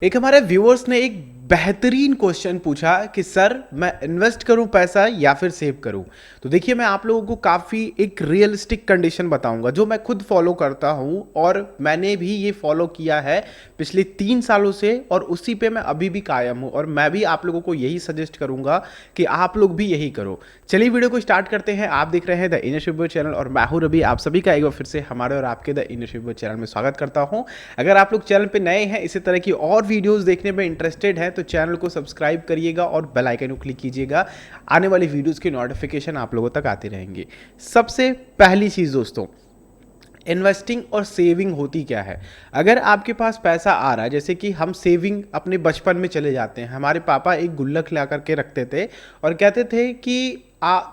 एक हमारे व्यूअर्स ने एक बेहतरीन क्वेश्चन पूछा कि सर मैं इन्वेस्ट करूं पैसा या फिर सेव करूं। तो देखिए, मैं आप लोगों को काफ़ी एक रियलिस्टिक कंडीशन बताऊंगा जो मैं खुद फॉलो करता हूं और मैंने भी ये फॉलो किया है पिछले 3 सालों से, और उसी पे मैं अभी भी कायम हूं और मैं भी आप लोगों को यही सजेस्ट करूंगा कि आप लोग भी यही करो। चलिए वीडियो को स्टार्ट करते हैं। आप देख रहे हैं द इनिशिएटिव चैनल और मैं हूं रवि। आप सभी का एक बार फिर से हमारे और आपके द इनिशिएटिव चैनल में स्वागत करता हूं। अगर आप लोग चैनल पे नए हैं, इसी तरह की और वीडियोस देखने में इंटरेस्टेड हैं, तो चैनल को सब्सक्राइब करिएगा और बेल आइकन को क्लिक कीजिएगा। आने वाली वीडियोस की नोटिफिकेशन आप लोगों तक आती रहेंगी। सबसे पहली चीज़ दोस्तों, इन्वेस्टिंग और सेविंग होती क्या है। अगर आपके पास पैसा आ रहा है, जैसे कि हम सेविंग अपने बचपन में चले जाते हैं, हमारे पापा एक गुल्लक ला करके रखते थे और कहते थे कि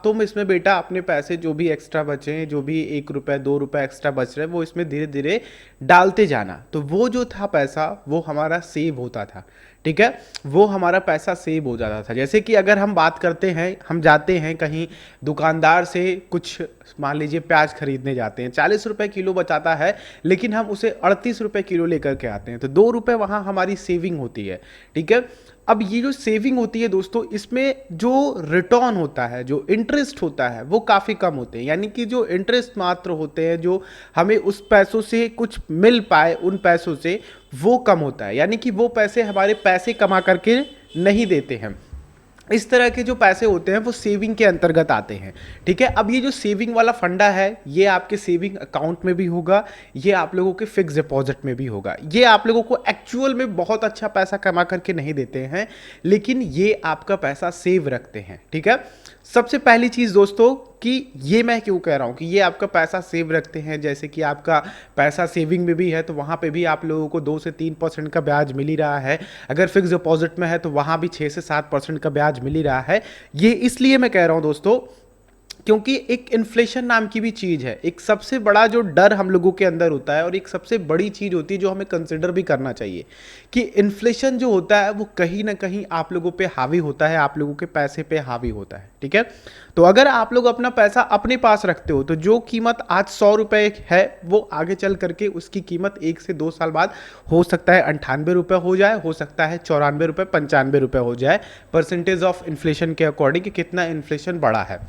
तुम इसमें बेटा अपने पैसे जो भी एक्स्ट्रा बचे हैं, जो भी 1 रुपये 2 रुपये एक्स्ट्रा बच रहे हैं, वो इसमें धीरे धीरे डालते जाना। तो वो जो था पैसा, वो हमारा सेव होता था। ठीक है, वो हमारा पैसा सेव हो जाता था। जैसे कि अगर हम बात करते हैं, हम जाते हैं कहीं दुकानदार से कुछ मान लीजिए प्याज खरीदने जाते हैं, 40 रुपये किलो बचाता है, लेकिन हम उसे 38 रुपये किलो लेकर के आते हैं, तो 2 रुपये वहाँ हमारी सेविंग होती है। ठीक है, अब ये जो सेविंग होती है दोस्तों, इसमें जो रिटर्न होता है, जो इंटरेस्ट होता है, वो काफ़ी कम होते हैं। यानी कि जो इंटरेस्ट मात्र होते हैं, जो हमें उस पैसों से कुछ मिल पाए उन पैसों से, वो कम होता है। यानी कि वो पैसे हमारे पैसे कमा करके नहीं देते हैं। इस तरह के जो पैसे होते हैं वो सेविंग के अंतर्गत आते हैं। ठीक है, अब ये जो सेविंग वाला फंडा है, ये आपके सेविंग अकाउंट में भी होगा, ये आप लोगों के फिक्स डिपॉजिट में भी होगा। ये आप लोगों को एक्चुअल में बहुत अच्छा पैसा कमा करके नहीं देते हैं, लेकिन ये आपका पैसा सेव रखते हैं। ठीक है, सबसे पहली चीज़ दोस्तों कि ये मैं क्यों कह रहा हूँ कि ये आपका पैसा सेव रखते हैं, जैसे कि आपका पैसा सेविंग में भी है तो वहाँ पे भी आप लोगों को 2 से 3% का ब्याज मिल ही रहा है। अगर फिक्स डिपॉजिट में है तो वहाँ भी 6 से 7% का ब्याज मिल ही रहा है। ये इसलिए मैं कह रहा हूँ दोस्तों क्योंकि एक इन्फ्लेशन नाम की भी चीज़ है। एक सबसे बड़ा जो डर हम लोगों के अंदर होता है और एक सबसे बड़ी चीज़ होती है जो हमें कंसिडर भी करना चाहिए कि इन्फ्लेशन जो होता है वो कहीं ना कहीं आप लोगों पे हावी होता है, आप लोगों के पैसे पे हावी होता है। ठीक है, तो अगर आप लोग अपना पैसा अपने पास रखते हो तो जो कीमत आज 100 रुपये है, वो आगे चल करके उसकी कीमत 1 से 2 साल बाद हो सकता है 98 रुपये हो जाए, हो सकता है 94 रुपये 95 रुपये हो जाए, परसेंटेज ऑफ इन्फ्लेशन के अकॉर्डिंग कि कितना इन्फ्लेशन बढ़ा है।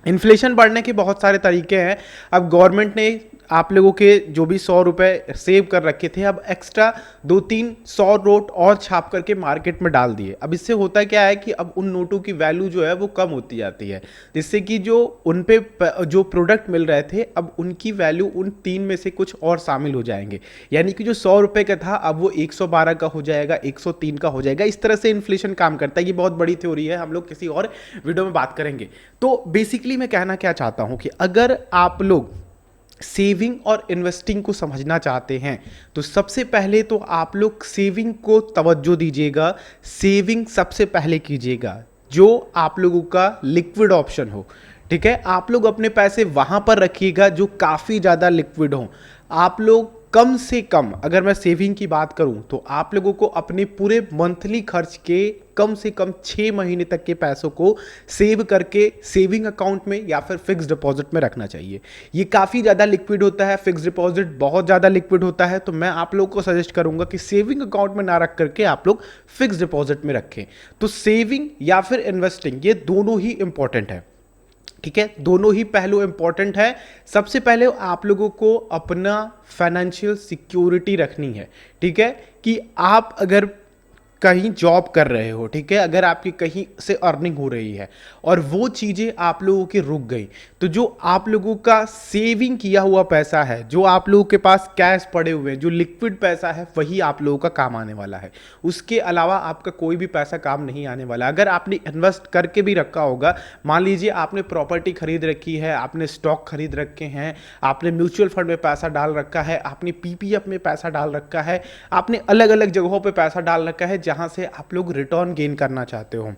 इन्फ्लेशन बढ़ने के बहुत सारे तरीके हैं। अब गवर्नमेंट ने आप लोगों के जो भी 100 रुपये सेव कर रखे थे, अब एक्स्ट्रा 2-3 100 नोट और छाप करके मार्केट में डाल दिए। अब इससे होता क्या है कि अब उन नोटों की वैल्यू जो है वो कम होती जाती है, जिससे कि जो उन पे जो प्रोडक्ट मिल रहे थे, अब उनकी वैल्यू उन 3 में से कुछ और शामिल हो जाएंगे। यानी कि जो 100 रुपये का था अब वो 112 का हो जाएगा, 103 का हो जाएगा। इस तरह से इन्फ्लेशन काम करता है। ये बहुत बड़ी थ्योरी है, हम लोग किसी और वीडियो में बात करेंगे। तो बेसिकली मैं कहना क्या चाहता हूं कि अगर आप लोग सेविंग और इन्वेस्टिंग को समझना चाहते हैं तो सबसे पहले तो आप लोग सेविंग को तवज्जो दीजिएगा। सेविंग सबसे पहले कीजिएगा जो आप लोगों का लिक्विड ऑप्शन हो। ठीक है, आप लोग अपने पैसे वहां पर रखिएगा जो काफ़ी ज़्यादा लिक्विड हो। आप लोग कम से कम, अगर मैं सेविंग की बात करूं तो आप लोगों को अपने पूरे मंथली खर्च के कम से कम 6 महीने तक के पैसों को सेव करके सेविंग अकाउंट में या फिर फिक्स डिपॉजिट में रखना चाहिए। ये काफ़ी ज़्यादा लिक्विड होता है, फिक्स डिपॉजिट बहुत ज़्यादा लिक्विड होता है। तो मैं आप लोगों को सजेस्ट करूंगा कि सेविंग अकाउंट में ना रख करके आप लोग फिक्स डिपॉजिट में रखें। तो सेविंग या फिर इन्वेस्टिंग, ये दोनों ही इंपॉर्टेंट है। ठीक है, दोनों ही पहलू इंपॉर्टेंट है। सबसे पहले आप लोगों को अपना फाइनेंशियल सिक्योरिटी रखनी है। ठीक है, कि आप अगर कहीं जॉब कर रहे हो, ठीक है, अगर आपकी कहीं से अर्निंग हो रही है और वो चीज़ें आप लोगों की रुक गई, तो जो आप लोगों का सेविंग किया हुआ पैसा है, जो आप लोगों के पास कैश पड़े हुए हैं, जो लिक्विड पैसा है, वही आप लोगों का काम आने वाला है। उसके अलावा आपका कोई भी पैसा काम नहीं आने वाला। अगर आपने इन्वेस्ट करके भी रखा होगा, मान लीजिए आपने प्रॉपर्टी खरीद रखी है, आपने स्टॉक खरीद रखे हैं, आपने म्यूचुअल फंड में पैसा डाल रखा है, आपने पीपीएफ में पैसा डाल रखा है, आपने अलग अलग जगहों पर पैसा डाल रखा है जहां से आप लोग रिटर्न गेन करना चाहते हो।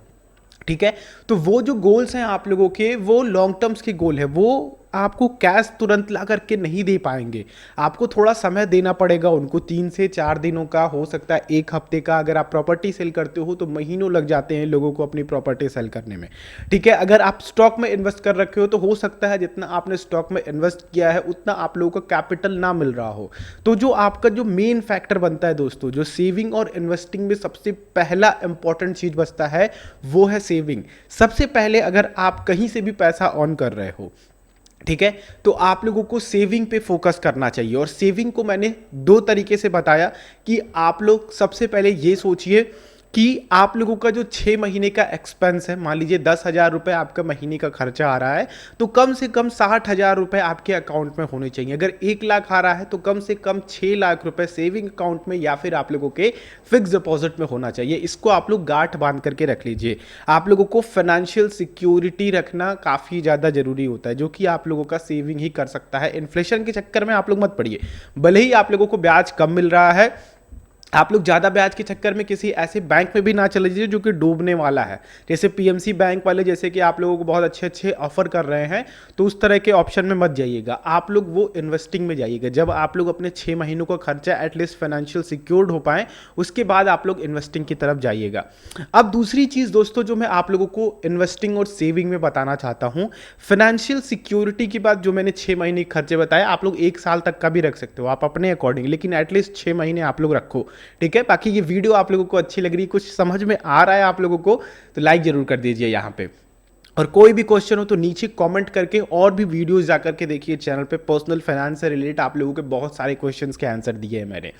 ठीक है, तो वो जो गोल्स हैं आप लोगों के, वो लॉन्ग टर्म्स के गोल है, वो आपको कैश तुरंत ला करके नहीं दे पाएंगे, आपको थोड़ा समय देना पड़ेगा उनको, 3 से 4 दिनों का, हो सकता है 1 हफ्ते का। अगर आप प्रॉपर्टी सेल करते हो तो महीनों लग जाते हैं लोगों को अपनी प्रॉपर्टी सेल करने में, ठीक है। अगर आप स्टॉक में इन्वेस्ट कर रखे हो तो हो सकता है जितना आपने स्टॉक में इन्वेस्ट किया है उतना आप लोगों का कैपिटल ना मिल रहा हो। तो जो आपका जो मेन फैक्टर बनता है दोस्तों, जो सेविंग और इन्वेस्टिंग में सबसे पहला इंपॉर्टेंट चीज बचता है वो है सेविंग। सबसे पहले अगर आप कहीं से भी पैसा ऑन कर रहे हो, ठीक है, तो आप लोगों को सेविंग पे फोकस करना चाहिए। और सेविंग को मैंने 2 तरीके से बताया कि आप लोग सबसे पहले ये सोचिए कि आप लोगों का जो 6 महीने का एक्सपेंस है, मान लीजिए 10,000 रुपये आपका महीने का खर्चा आ रहा है, तो कम से कम 60,000 रुपये आपके अकाउंट में होने चाहिए। अगर 1 लाख आ रहा है तो कम से कम 6 लाख रुपए सेविंग अकाउंट में या फिर आप लोगों के फिक्स डिपॉजिट में होना चाहिए। इसको आप लोग गांठ बांध करके रख लीजिए। आप लोगों को फाइनेंशियल सिक्योरिटी रखना काफ़ी ज़्यादा जरूरी होता है, जो कि आप लोगों का सेविंग ही कर सकता है। इन्फ्लेशन के चक्कर में आप लोग मत पड़िए। भले ही आप लोगों को ब्याज कम मिल रहा है, आप लोग ज़्यादा ब्याज के चक्कर में किसी ऐसे बैंक में भी ना चले जाइए जो कि डूबने वाला है। जैसे पीएमसी बैंक वाले, जैसे कि आप लोगों को बहुत अच्छे अच्छे ऑफर कर रहे हैं, तो उस तरह के ऑप्शन में मत जाइएगा। आप लोग वो इन्वेस्टिंग में जाइएगा। जब आप लोग अपने 6 महीनों का खर्चा एटलीस्ट फाइनेंशियल सिक्योर्ड हो पाए, उसके बाद आप लोग इन्वेस्टिंग की तरफ जाइएगा। अब दूसरी चीज़ दोस्तों जो मैं आप लोगों को इन्वेस्टिंग और सेविंग में बताना चाहता हूँ, फाइनेंशियल सिक्योरिटी की बात, जो मैंने 6 महीने के खर्चे बताए, आप लोग 1 साल तक का भी रख सकते हो आप अपने अकॉर्डिंग, लेकिन एटलीस्ट 6 महीने आप लोग रखो, ठीक है। बाकी ये वीडियो आप लोगों को अच्छी लग रही है, कुछ समझ में आ रहा है आप लोगों को, तो लाइक जरूर कर दीजिए यहाँ पे। और कोई भी क्वेश्चन हो तो नीचे कमेंट करके और भी वीडियोस जाकर के देखिए चैनल पे। पर्सनल फाइनेंस से रिलेटेड आप लोगों के बहुत सारे क्वेश्चंस के आंसर दिए हैं मैंने।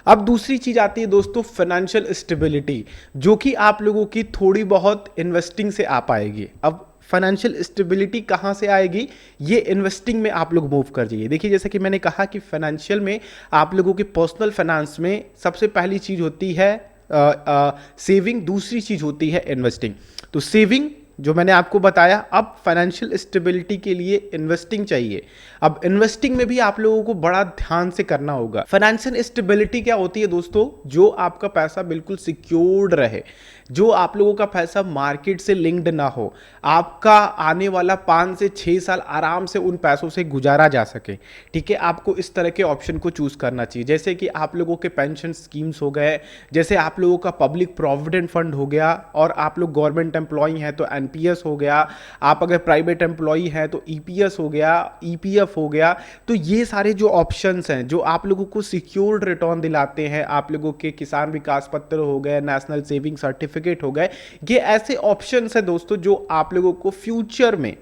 अब दूसरी चीज आती है दोस्तों फाइनेंशियल स्टेबिलिटी, जो कि आप लोगों की थोड़ी बहुत इन्वेस्टिंग से आ पाएगी। अब फाइनेंशियल स्टेबिलिटी कहाँ से आएगी, ये इन्वेस्टिंग में आप लोग मूव कर जाइए। देखिए जैसे कि मैंने कहा कि फाइनेंशियल में आप लोगों के पर्सनल फाइनेंस में सबसे पहली चीज होती है सेविंग, दूसरी चीज होती है इन्वेस्टिंग। तो सेविंग जो मैंने आपको बताया, अब फाइनेंशियल स्टेबिलिटी के लिए इन्वेस्टिंग चाहिए। अब इन्वेस्टिंग में भी आप लोगों को बड़ा ध्यान से करना होगा। फाइनेंशियल स्टेबिलिटी क्या होती है दोस्तों, जो आपका पैसा बिल्कुल सिक्योर्ड रहे, जो आप लोगों का पैसा मार्केट से लिंक्ड ना हो, आपका आने वाला 5 से 6 साल आराम से उन पैसों से गुजारा जा सके, ठीक है। आपको इस तरह के ऑप्शन को चूज करना चाहिए, जैसे कि आप लोगों के पेंशन स्कीम्स हो गए, जैसे आप लोगों का पब्लिक प्रोविडेंट फंड हो गया, और आप लोग गवर्नमेंट एम्प्लॉई हैं तो एनपीएस हो गया, आप अगर प्राइवेट एम्प्लॉई हैं तो ईपीएस हो गया, ईपीएफ हो गया। तो ये सारे जो ऑप्शंस हैं जो आप लोगों को सिक्योर्ड रिटर्न दिलाते हैं, आप लोगों के किसान विकास पत्र हो गए, नेशनल सेविंग सर्टिफिकेट हो गए, ये ऐसे ऑप्शंस हैं दोस्तों जो आप लोगों को फ्यूचर में,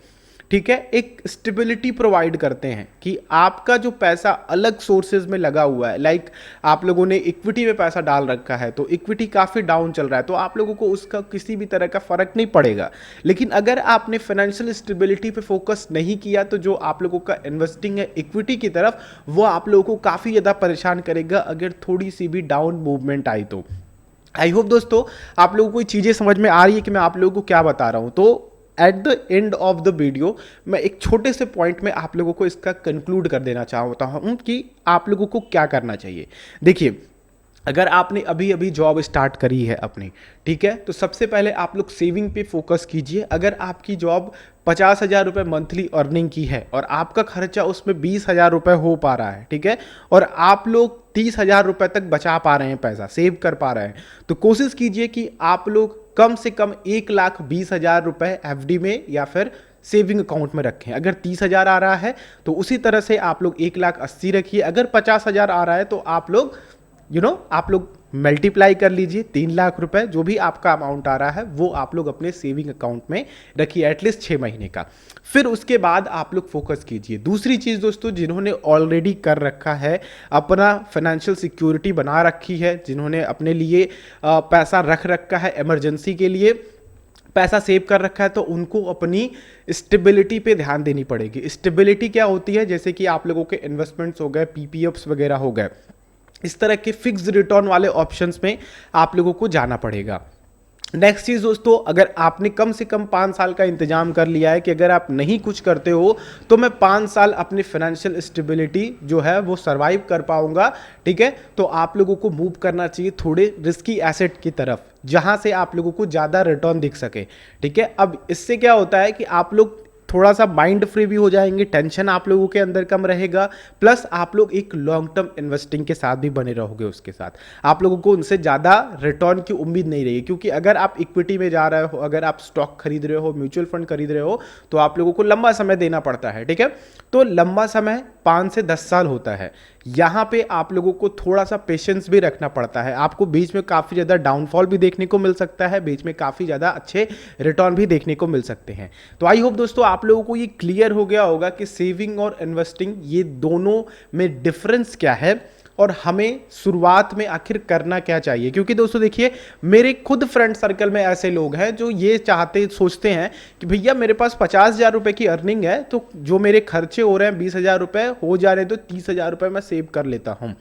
ठीक है, एक स्टेबिलिटी प्रोवाइड करते हैं कि आपका जो पैसा अलग सोर्सेज में लगा हुआ है, लाइक आप लोगों ने इक्विटी में पैसा डाल रखा है तो इक्विटी काफ़ी डाउन चल रहा है, तो आप लोगों को उसका किसी भी तरह का फर्क नहीं पड़ेगा। लेकिन अगर आपने फाइनेंशियल स्टेबिलिटी पे फोकस नहीं किया तो जो आप लोगों का इन्वेस्टिंग है इक्विटी की तरफ, वो आप लोगों को काफ़ी ज़्यादा परेशान करेगा अगर थोड़ी सी भी डाउन मूवमेंट आई तो। आई होप दोस्तों आप लोगों को ये चीज़ें समझ में आ रही है कि मैं आप लोगों को क्या बता रहा हूँ। तो at the end of the video मैं एक छोटे से पॉइंट में आप लोगों को इसका कंक्लूड कर देना चाहता हूँ कि आप लोगों को क्या करना चाहिए। देखिए अगर आपने अभी अभी जॉब स्टार्ट करी है अपनी, ठीक है, तो सबसे पहले आप लोग सेविंग पे फोकस कीजिए। अगर आपकी जॉब 50,000 रुपये मंथली अर्निंग की है और आपका खर्चा उसमें 20,000 रुपये हो पा रहा है, ठीक है, और आप लोग 30,000 रुपये तक बचा पा रहे हैं, पैसा सेव कर पा रहे हैं, तो कोशिश कीजिए कि आप लोग कम से कम 1,20,000 रुपये एफडी में या फिर सेविंग अकाउंट में रखें। अगर 30,000 आ रहा है तो उसी तरह से आप लोग 1,80,000 रखिए। अगर 50,000 आ रहा है तो आप लोग आप लोग मल्टीप्लाई कर लीजिए, 3 लाख रुपए जो भी आपका अमाउंट आ रहा है वो आप लोग अपने सेविंग अकाउंट में रखिए एटलीस्ट 6 महीने का। फिर उसके बाद आप लोग फोकस कीजिए। दूसरी चीज़ दोस्तों, जिन्होंने ऑलरेडी कर रखा है, अपना फाइनेंशियल सिक्योरिटी बना रखी है, जिन्होंने अपने लिए पैसा रख रखा है, इमरजेंसी के लिए पैसा सेव कर रखा है, तो उनको अपनी स्टेबिलिटी पे ध्यान देनी पड़ेगी। स्टेबिलिटी क्या होती है, जैसे कि आप लोगों के इन्वेस्टमेंट्स हो गए, पीपीएफ्स वगैरह हो गए, इस तरह के फिक्स रिटर्न वाले ऑप्शंस में आप लोगों को जाना पड़ेगा। नेक्स्ट चीज दोस्तों, अगर आपने कम से कम 5 साल का इंतजाम कर लिया है कि अगर आप नहीं कुछ करते हो तो मैं 5 साल अपनी फाइनेंशियल स्टेबिलिटी जो है वो सरवाइव कर पाऊंगा, ठीक है, तो आप लोगों को मूव करना चाहिए थोड़े रिस्की एसेट की तरफ, जहां से आप लोगों को ज़्यादा रिटर्न दिख सके, ठीक है। अब इससे क्या होता है कि आप लोग थोड़ा सा माइंड फ्री भी हो जाएंगे, टेंशन आप लोगों के अंदर कम रहेगा, प्लस आप लोग एक लॉन्ग टर्म इन्वेस्टिंग के साथ भी बने रहोगे। उसके साथ आप लोगों को उनसे ज़्यादा रिटर्न की उम्मीद नहीं रहेगी, क्योंकि अगर आप इक्विटी में जा रहे हो, अगर आप स्टॉक खरीद रहे हो, म्यूचुअल फंड खरीद रहे हो, तो आप लोगों को लंबा समय देना पड़ता है। ठीक है, तो लंबा समय 5 से 10 साल होता है। यहाँ पे आप लोगों को थोड़ा सा पेशेंस भी रखना पड़ता है। आपको बीच में काफ़ी ज़्यादा डाउनफॉल भी देखने को मिल सकता है, बीच में काफ़ी ज़्यादा अच्छे रिटर्न भी देखने को मिल सकते हैं। तो आई होप दोस्तों आप लोगों को ये क्लियर हो गया होगा कि सेविंग और इन्वेस्टिंग ये दोनों में डिफरेंस क्या है और हमें शुरुआत में आखिर करना क्या चाहिए। क्योंकि दोस्तों देखिए, मेरे खुद फ्रेंड सर्कल में ऐसे लोग हैं जो ये सोचते हैं कि भैया मेरे पास 50,000 रुपए की अर्निंग है, तो जो मेरे खर्चे हो रहे हैं 20,000 रुपए हो जा रहे हैं, तो 30,000 रुपए मैं सेव कर लेता हूं।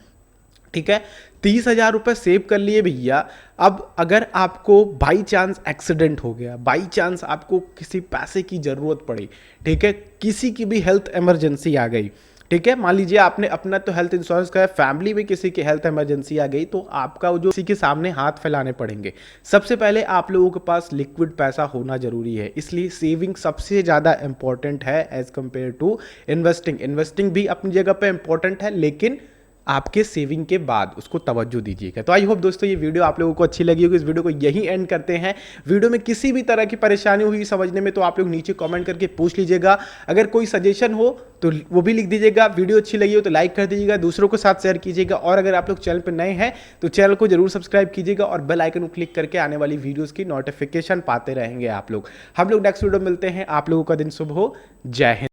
ठीक है, 30,000 रुपए सेव कर लिए भैया। अब अगर आपको बाई चांस एक्सीडेंट हो गया, बाई चांस आपको किसी पैसे की जरूरत पड़ी, ठीक है, किसी की भी हेल्थ इमरजेंसी आ गई, ठीक है, मान लीजिए आपने अपना तो हेल्थ इंश्योरेंस का है, फैमिली में किसी की हेल्थ इमरजेंसी आ गई, तो आपका जो किसी के सामने हाथ फैलाने पड़ेंगे। सबसे पहले आप लोगों के पास लिक्विड पैसा होना जरूरी है, इसलिए सेविंग सबसे ज़्यादा इंपॉर्टेंट है as compare to investing. Investing भी अपनी जगह पे इंपॉर्टेंट है, लेकिन आपके सेविंग के बाद उसको तवज्जो दीजिएगा। तो आई होप दोस्तों ये वीडियो आप लोगों को अच्छी लगी होगी। इस वीडियो को यहीं एंड करते हैं। वीडियो में किसी भी तरह की परेशानी हुई समझने में तो आप लोग नीचे कमेंट करके पूछ लीजिएगा। अगर कोई सजेशन हो तो वो भी लिख दीजिएगा। वीडियो अच्छी लगी हो तो लाइक कर दीजिएगा, दूसरों के साथ शेयर कीजिएगा, और अगर आप लोग चैनल पर नए हैं तो चैनल को जरूर सब्सक्राइब कीजिएगा और बेल आइकन को क्लिक करके आने वाली वीडियोज़ की नोटिफिकेशन पाते रहेंगे आप लोग। हम लोग नेक्स्ट वीडियो मिलते हैं। आप लोगों का दिन शुभ हो। जय हिंद।